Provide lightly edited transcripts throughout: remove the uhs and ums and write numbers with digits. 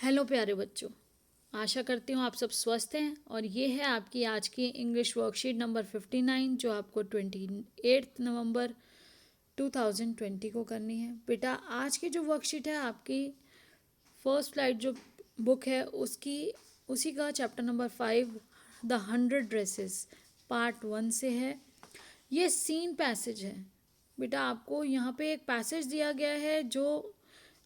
Hello प्यारे बच्चों, आशा करती हूँ आप सब स्वस्थ हैं। और ये है आपकी आज की इंग्लिश वर्कशीट नंबर 59 जो आपको 28 नवंबर 2020 को करनी है। बेटा आज की जो वर्कशीट है आपकी फर्स्ट फ्लाइट जो बुक है उसकी उसी का chapter number 5 the 100 dresses part 1 से है। ये सीन पैसेज है। बेटा आपको यहाँ पे एक पैसेज दिया गया है जो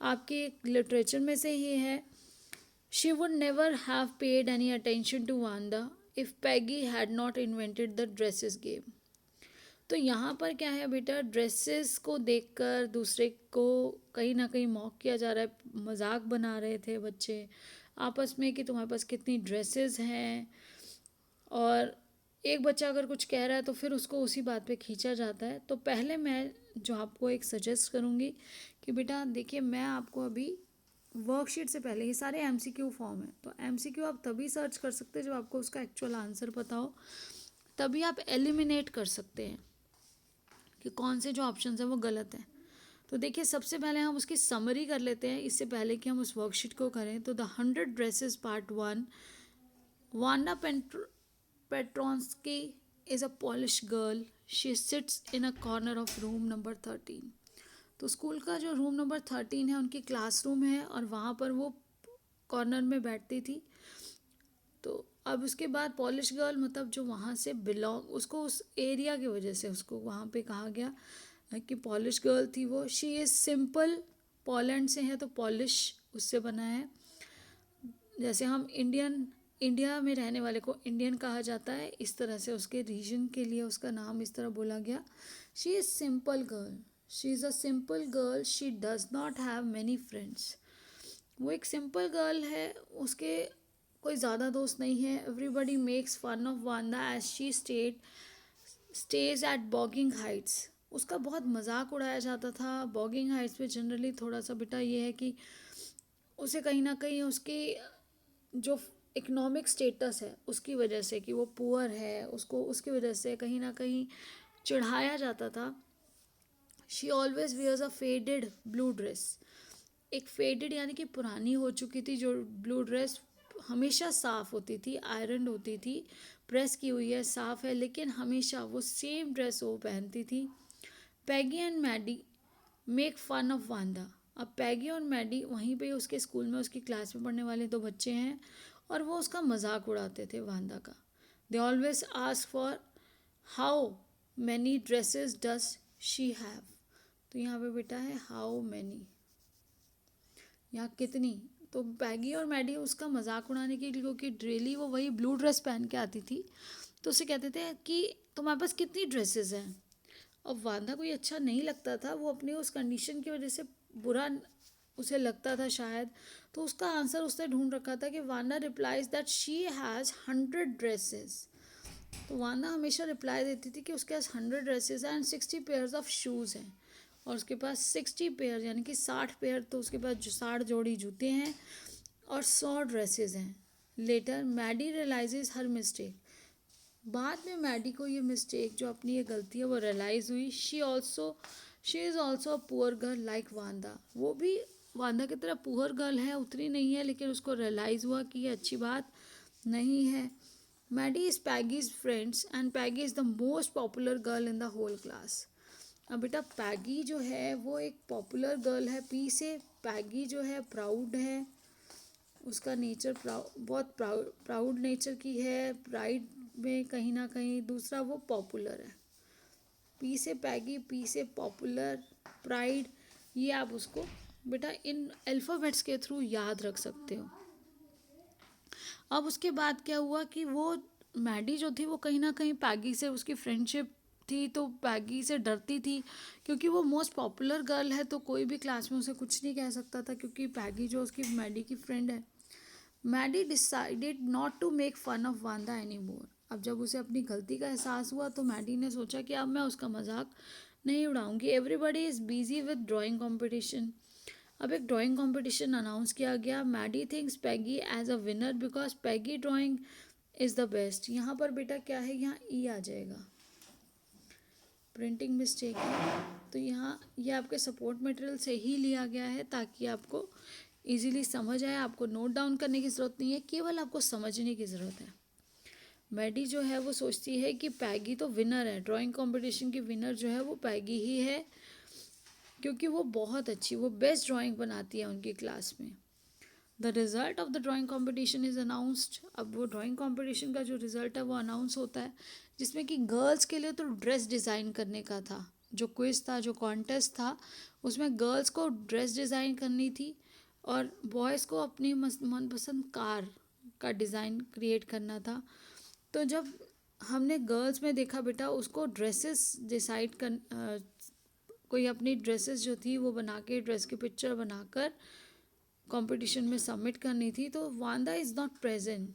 आपके लिटरेचर में से ही है। She would never have paid any attention to Wanda if Peggy had not invented the dresses game. तो यहाँ पर क्या है बेटा, ड्रेसेस को देखकर दूसरे को कहीं ना कहीं मॉक किया जा रहा है, मजाक बना रहे थे बच्चे आपस में कि तुम्हारे पास कितनी ड्रेसेस हैं। और एक बच्चा अगर कुछ कह रहा है तो फिर उसको उसी बात पे खींचा जाता है। तो पहले मैं जो आपको एक सजेस्ट करूँगी कि बेटा देखिए, मैं आपको अभी वर्कशीट से पहले ये सारे एमसीक्यू फॉर्म है, तो एमसीक्यू आप तभी सर्च कर सकते हैं जब आपको उसका एक्चुअल आंसर पता हो, तभी आप एलिमिनेट कर सकते हैं कि कौन से जो ऑप्शन हैं वो गलत हैं। तो देखिए सबसे पहले हम उसकी समरी कर लेते हैं इससे पहले कि हम उस वर्कशीट को करें। तो the 100 dresses part 1, Wanda Petronski is a Polish girl, she sits in a corner of room number 13। तो स्कूल का जो रूम नंबर 13 है उनकी क्लासरूम है और वहाँ पर वो कॉर्नर में बैठती थी। तो अब उसके बाद पॉलिश गर्ल मतलब जो वहाँ से बिलोंग, उसको उस एरिया की वजह से उसको वहाँ पे कहा गया कि पॉलिश गर्ल थी वो। शी इज़ सिंपल, पोलैंड से है तो पॉलिश उससे बना है। जैसे हम इंडिया में रहने वाले को इंडियन कहा जाता है, इस तरह से उसके रीजन के लिए उसका नाम इस तरह बोला गया। She is simple girl, she is a simple girl, she does not have many friends. वो एक सिंपल गर्ल है, उसके कोई ज़्यादा दोस्त नहीं है। Everybody makes fun of Wanda as she stays at Boggins Heights. उसका बहुत मजाक उड़ाया जाता था। बॉगिंग हाइट्स पे जनरली थोड़ा सा बेटा ये है कि उसे कहीं ना कहीं उसकी जो इकोनॉमिक स्टेटस है उसकी वजह से कि वो पुअर है, उसको उसकी वजह से कहीं ना कहीं चिढ़ाया जाता था। She always wears a faded blue dress. एक फेडेड यानी कि पुरानी हो चुकी थी जो ब्लू ड्रेस हमेशा साफ़ होती थी, आयरन होती थी, प्रेस की हुई है, साफ़ है, लेकिन हमेशा वो सेम ड्रेस वो पहनती थी। Peggy and Maddie make fun of Wanda. अब पैगी और मैडी वहीं पे उसके स्कूल में उसकी क्लास में पढ़ने वाले दो बच्चे हैं और वो उसका मजाक उड़ाते थे वांदा का। They always ask for how many dresses does she have. तो यहाँ पे बेटा है हाउ मैनी, यहाँ कितनी। तो पैगी और मैडी उसका मजाक उड़ाने के लिए, क्योंकि डेली वो वही ब्लू ड्रेस पहन के आती थी, तो उसे कहते थे कि तुम्हारे पास कितनी ड्रेसेस हैं। अब वांदा कोई अच्छा नहीं लगता था, वो अपनी उस कंडीशन की वजह से बुरा उसे लगता था शायद। तो उसका आंसर उसने ढूंढ रखा था कि वांदा replies that she has 100 dresses. तो वांदा हमेशा रिप्लाई देती थी कि उसके पास 100 ड्रेसेस हैं एंड 60 पेयर्स ऑफ शूज़ हैं। और उसके पास 60 पेयर यानी कि 60 पेयर, तो उसके पास 60 जोड़ी जूते हैं और 100 ड्रेसेस हैं। Later Maddie realizes her mistake. बाद में मैडी को ये मिस्टेक जो अपनी ये गलती है वो रियलाइज़ हुई। She is also a poor girl like वांदा। वो भी वांदा की तरह पुअर गर्ल है, उतनी नहीं है, लेकिन उसको रियलाइज़ हुआ कि ये अच्छी बात नहीं है। Maddie is Peggy's friends and Peggy is the most popular girl in the whole class. अब बेटा पैगी जो है वो एक पॉपुलर गर्ल है, पी से पैगी जो है प्राउड है, उसका नेचर बहुत प्राउड नेचर की है, प्राइड में कहीं ना कहीं। दूसरा वो पॉपुलर है, पी से पैगी, पी से पॉपुलर, प्राइड। ये आप उसको बेटा इन अल्फ़ाबेट्स के थ्रू याद रख सकते हो। अब उसके बाद क्या हुआ कि वो मैडी जो थी वो कहीं ना कहीं पैगी से उसकी फ्रेंडशिप थी, तो पैगी से डरती थी क्योंकि वो मोस्ट पॉपुलर गर्ल है, तो कोई भी क्लास में उसे कुछ नहीं कह सकता था क्योंकि पैगी जो उसकी मैडी की फ्रेंड है। Maddie decided not to make fun of Wanda any more. अब जब उसे अपनी गलती का एहसास हुआ तो मैडी ने सोचा कि अब मैं उसका मजाक नहीं उड़ाऊंगी। Everybody is busy with drawing competition. अब एक ड्राइंग कंपटीशन अनाउंस किया गया। Maddie thinks Peggy as a winner because Peggy drawing is the best. यहाँ पर बेटा क्या है, यहाँ ई आ जाएगा, प्रिंटिंग मिस्टेक है। तो यहाँ ये आपके सपोर्ट मटेरियल से ही लिया गया है ताकि आपको इजीली समझ आए, आपको नोट डाउन करने की ज़रूरत नहीं है, केवल आपको समझने की ज़रूरत है। मैडी जो है वो सोचती है कि पैगी तो विनर है, ड्राइंग कंपटीशन की विनर जो है वो पैगी ही है, क्योंकि वो बहुत अच्छी, वो बेस्ट ड्राइंग बनाती है उनकी क्लास में। The result of the drawing competition is announced. अब वो ड्राइंग कॉम्पिटिशन का जो रिज़ल्ट है वो अनाउंस होता है, जिसमें कि गर्ल्स के लिए तो ड्रेस डिज़ाइन करने का था, जो क्विज़ था, जो कॉन्टेस्ट था, उसमें गर्ल्स को ड्रेस डिज़ाइन करनी थी और बॉयज़ को अपनी मनपसंद कार का डिज़ाइन क्रिएट करना था। तो जब हमने गर्ल्स में देखा बेटा, उसको ड्रेसेस डिसाइड कर कोई अपनी ड्रेसेस जो थी वो बना के, ड्रेस की पिक्चर बनाकर कंपटीशन में सबमिट करनी थी, तो वांदा इज़ नॉट प्रेजेंट।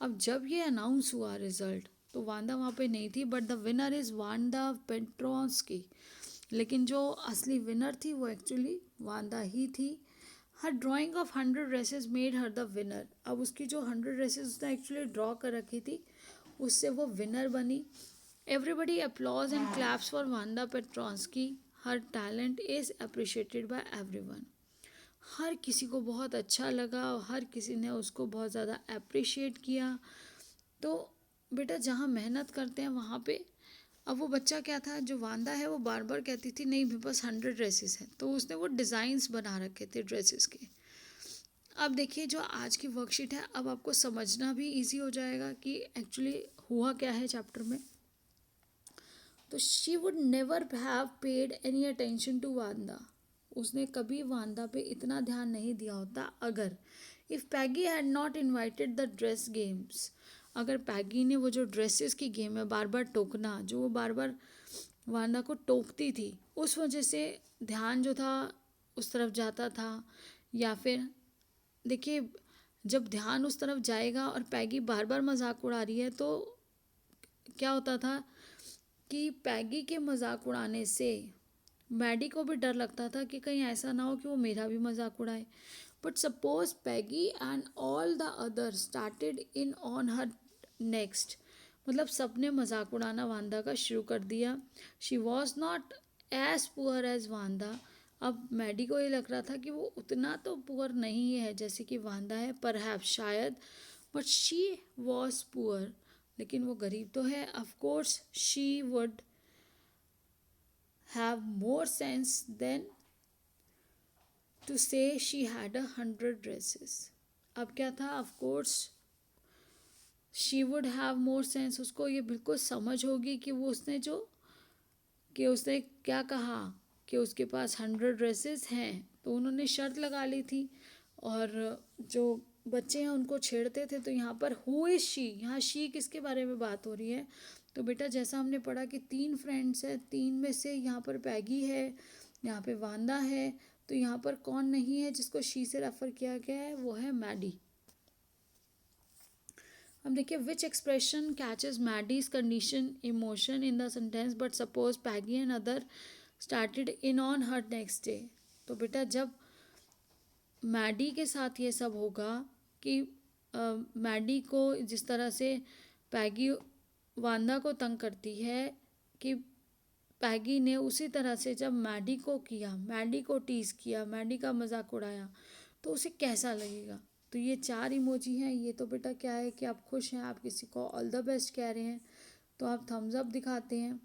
अब जब ये अनाउंस हुआ रिजल्ट, तो वांदा वहाँ पे नहीं थी, बट द विनर इज़ वांदा पेट्रोंस्की। लेकिन जो असली विनर थी वो एक्चुअली वांदा ही थी। Her drawing of 100 dresses made her the winner. अब उसकी जो 100 ड्रेसेस उसने एक्चुअली ड्रॉ कर रखी थी, उससे वो विनर बनी। Everybody applause and claps for Wanda Petronski. Her talent is appreciated by everyone. हर किसी को बहुत अच्छा लगा और हर किसी ने उसको बहुत ज़्यादा अप्रिशिएट किया। तो बेटा जहाँ मेहनत करते हैं वहाँ पे, अब वो बच्चा क्या था, जो वांदा है, वो बार बार कहती थी नहीं मेरे पास 100 ड्रेसेस हैं, तो उसने वो डिज़ाइंस बना रखे थे ड्रेसेस के। अब देखिए जो आज की वर्कशीट है, अब आपको समझना भी इजी हो जाएगा कि एक्चुअली हुआ क्या है चैप्टर में। तो she would never have paid any attention to Wanda. उसने कभी वांदा पे इतना ध्यान नहीं दिया होता अगर, if Peggy had not invited the dress games. अगर पैगी ने वो जो ड्रेसेस की गेम है, बार बार टोकना, जो वो बार बार वांदा को टोकती थी, उस वजह से ध्यान जो था उस तरफ जाता था। या फिर देखिए, जब ध्यान उस तरफ जाएगा और पैगी बार बार मजाक उड़ा रही है, तो क्या होता था कि पैगी के मजाक उड़ाने से मैडी को भी डर लगता था कि कहीं ऐसा ना हो कि वो मेरा भी मजाक उड़ाए। But suppose Peggy and all the other started in on her next, मतलब सबने मजाक उड़ाना वांदा का शुरू कर दिया। She was not as poor as Wanda. अब मैडी को ये लग रहा था कि वो उतना तो पुअर नहीं है जैसे कि वांदा है, पर शायद, बट शी वॉज पुअर, लेकिन वो गरीब तो है। Of course she would have more sense than to say she had 100 dresses. अब क्या था, of course she would have more sense, उसको ये बिल्कुल समझ होगी कि वो उसने जो, कि उसने क्या कहा कि उसके पास 100 ड्रेसेस हैं, तो उन्होंने शर्त लगा ली थी। और जो बच्चे हैं उनको छेड़ते थे, तो यहाँ पर हु इज़ शी, यहाँ शी किसके बारे में बात हो रही है। तो बेटा जैसा हमने पढ़ा कि 3 फ्रेंड्स हैं, 3 में से यहाँ पर पैगी है, यहाँ पे वांदा है, तो यहाँ पर कौन नहीं है जिसको शी से रेफर किया गया है, वो है मैडी। अब देखिए, which expression catches Maddie's condition emotion in the sentence, but suppose Peggy and other started in on her next day. तो बेटा जब मैडी के साथ ये सब होगा कि मैडी को जिस तरह से पैगी वांदा को तंग करती है, कि पैगी ने उसी तरह से जब मैडी को किया, मैडी को टीज किया, मैडी का मजाक उड़ाया, तो उसे कैसा लगेगा। तो ये 4 इमोजी हैं। ये तो बेटा क्या है कि आप खुश हैं, आप किसी को ऑल द बेस्ट कह रहे हैं, तो आप थम्स अप दिखाते हैं।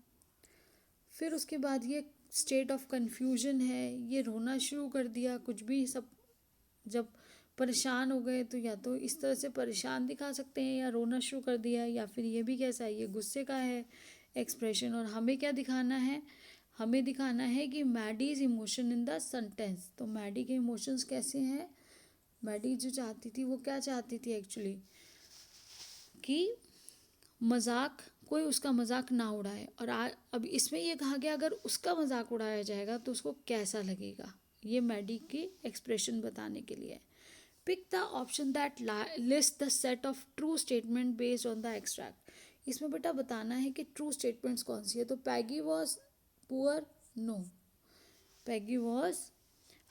फिर उसके बाद ये स्टेट ऑफ कन्फ्यूजन है, ये रोना शुरू कर दिया, कुछ भी सब जब परेशान हो गए तो या तो इस तरह से परेशान दिखा सकते हैं, या रोना शुरू कर दिया, या फिर ये भी कैसा है, ये गुस्से का है एक्सप्रेशन। और हमें क्या दिखाना है, हमें दिखाना है कि Maddy's emotion in the sentence. तो मैडी के इमोशंस कैसे हैं, मैडी जो चाहती थी वो क्या चाहती थी एक्चुअली, कि मजाक, कोई उसका मजाक ना उड़ाए। और अब इसमें ये कहा गया अगर उसका मजाक उड़ाया जाएगा तो उसको कैसा लगेगा, ये मैडी की एक्सप्रेशन बताने के लिए। Pick the option that lists the set of true statement based on the extract. इसमें बेटा बताना है कि ट्रू स्टेटमेंट्स कौन सी है। तो Peggy was poor, no, Peggy was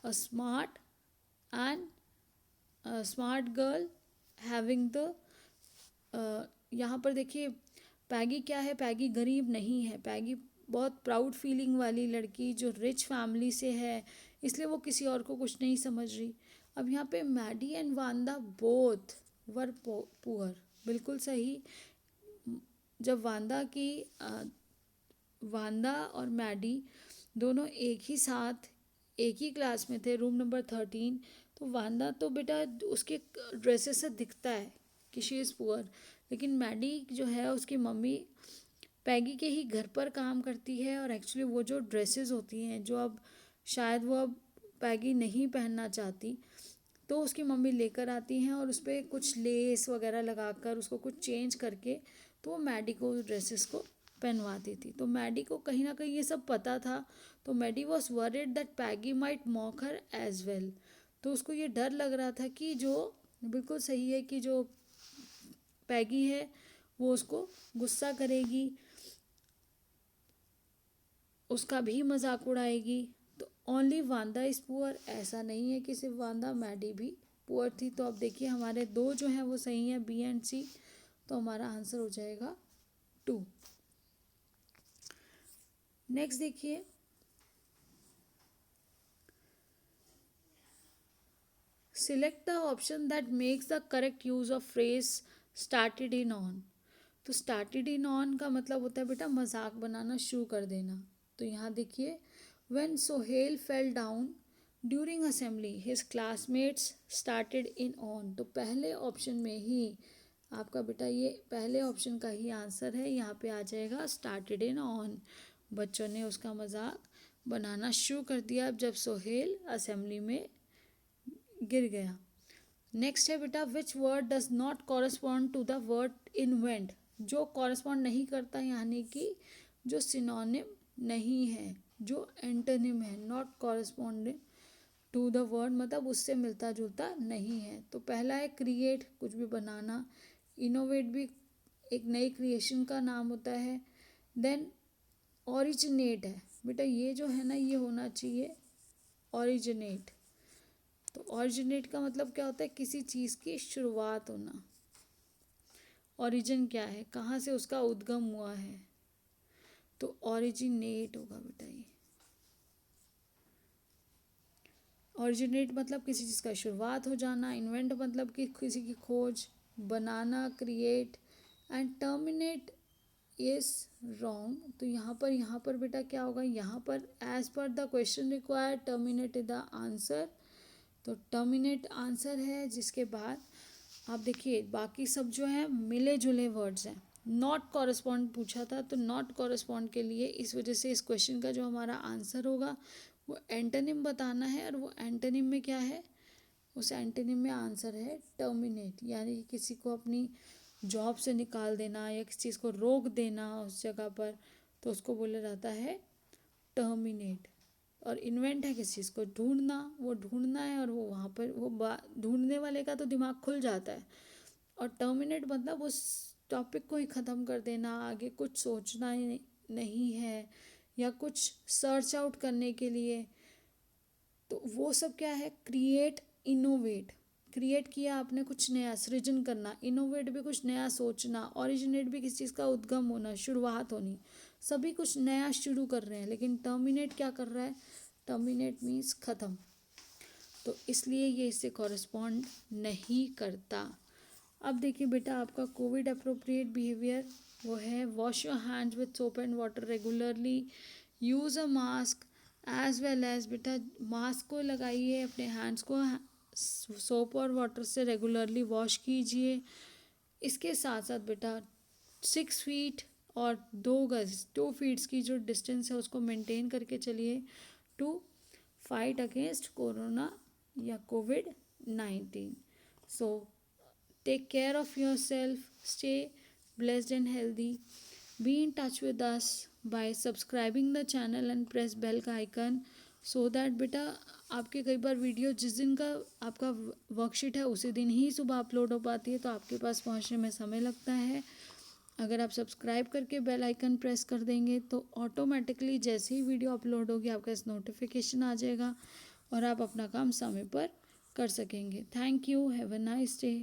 a smart and smart girl having the, यहाँ पर देखिए पैगी क्या है, पैगी गरीब नहीं है, पैगी बहुत प्राउड फीलिंग वाली लड़की जो रिच फैमिली से है, इसलिए वो किसी और को कुछ नहीं समझ रही। अब यहाँ पे मैडी एंड वांदा बोथ वर पुअर, बिल्कुल सही। जब वांदा और मैडी दोनों एक ही साथ एक ही क्लास में थे, रूम नंबर 13, तो वांदा तो बेटा उसके ड्रेसेस से दिखता है कि शी इज़ पुअर, लेकिन मैडी जो है उसकी मम्मी पैगी के ही घर पर काम करती है, और एक्चुअली वो जो ड्रेसेस होती हैं जो अब शायद वो अब पैगी नहीं पहनना चाहती, तो उसकी मम्मी लेकर आती हैं और उस पर कुछ लेस वगैरह लगाकर उसको कुछ चेंज करके तो वो मैडी को ड्रेसेस को पहनवाती थी। तो मैडी को कहीं ना कहीं ये सब पता था, तो Maddie was worried that Peggy might mock her as well. तो उसको ये डर लग रहा था कि जो बिल्कुल सही है कि जो पैगी है वो उसको गुस्सा करेगी, उसका भी मजाक उड़ाएगी। तो ओनली वांदा इज़ पुअर, ऐसा नहीं है कि सिर्फ वांदा, मैडी भी पुअर थी। तो अब देखिए हमारे दो जो हैं वो सही हैं, बी एंड सी, तो हमारा आंसर हो जाएगा 2। नेक्स्ट देखिए, select the option that makes the correct use of phrase started in on. तो स्टार्टेड इन ऑन का मतलब होता है बेटा मजाक बनाना शुरू कर देना। तो यहाँ देखिए, when Sohail fell down during assembly his classmates started in on. तो पहले ऑप्शन में ही आपका बेटा ये पहले ऑप्शन का ही आंसर है, यहाँ पे आ जाएगा स्टार्टेड इन ऑन। बच्चों ने उसका मजाक बनाना शुरू कर दिया जब सोहेल असेंबली में गिर गया। नेक्स्ट है बेटा, which word does not correspond to the word invent. जो कॉरस्पॉन्ड नहीं करता यानी कि जो सिनोनिम नहीं है, जो एंटोनिम है, not corresponding to the word मतलब उससे मिलता जुलता नहीं है। तो पहला है क्रिएट, कुछ भी बनाना। इनोवेट भी एक नई क्रिएशन का नाम होता है। देन ओरिजिनेट है बेटा, ये जो है ना ये होना चाहिए ओरिजिनेट। तो ओरिजिनेट का मतलब क्या होता है, किसी चीज़ की शुरुआत होना। ओरिजिन क्या है, कहाँ से उसका उद्गम हुआ है, तो ओरिजिनेट होगा बेटा ये। ओरिजिनेट मतलब किसी चीज़ का शुरुआत हो जाना। इन्वेंट मतलब कि किसी की खोज। बनाना create. And terminate is wrong. तो यहाँ पर बेटा क्या होगा, यहाँ पर as per the question require terminate is the answer. तो टर्मिनेट आंसर है, जिसके बाद आप देखिए बाकी सब जो है मिले जुले वर्ड्स हैं। नॉट कॉरस्पॉन्ड पूछा था, तो नॉट कॉरस्पॉन्ड के लिए इस वजह से इस क्वेश्चन का जो हमारा आंसर होगा वो एंटोनिम बताना है, और वो एंटोनिम में क्या है, उस एंटोनिम में आंसर है टर्मिनेट, यानी कि किसी को अपनी जॉब से निकाल देना या किसी चीज़ को रोक देना उस जगह पर, तो उसको बोला जाता है टर्मिनेट। और इन्वेंट है किसी चीज़ को ढूंढना, वो ढूंढना है और वो वहाँ पर वो ढूंढने वाले का तो दिमाग खुल जाता है। और टर्मिनेट मतलब उस टॉपिक को ही ख़त्म कर देना, आगे कुछ सोचना ही नहीं है या कुछ सर्च आउट करने के लिए। तो वो सब क्या है, क्रिएट इनोवेट। क्रिएट किया आपने कुछ नया सृजन करना, इनोवेट भी कुछ नया सोचना, ओरिजिनेट भी किसी चीज़ का उद्गम होना, शुरुआत होनी, सभी कुछ नया शुरू कर रहे हैं। लेकिन टर्मिनेट क्या कर रहा है, टर्मिनेट मीन्स ख़त्म, तो इसलिए ये इससे कॉरस्पॉन्ड नहीं करता। अब देखिए बेटा आपका कोविड अप्रोप्रिएट बिहेवियर वो है, wash your hands with soap and water regularly, use a mask as well as, बेटा मास्क को लगाइए, अपने हैंड्स को सोप और वाटर से रेगुलरली वॉश कीजिए। इसके साथ साथ बेटा 6 फीट और 2 गज 2 फीट्स की जो डिस्टेंस है उसको मेंटेन करके चलिए टू फाइट अगेंस्ट कोरोना या कोविड-19। So take care of your self, stay blessed and healthy, be in touch with us by subscribing the channel and press bell का आइकन, सो दैट बेटा आपके कई बार वीडियो जिस दिन का आपका वर्कशीट है उसी दिन ही सुबह अपलोड हो पाती है, तो आपके पास पहुंचने में समय लगता है। अगर आप सब्सक्राइब करके बेल आइकन प्रेस कर देंगे तो ऑटोमेटिकली जैसे ही वीडियो अपलोड होगी आपका इस नोटिफिकेशन आ जाएगा और आप अपना काम समय पर कर सकेंगे। Thank you, have a nice day.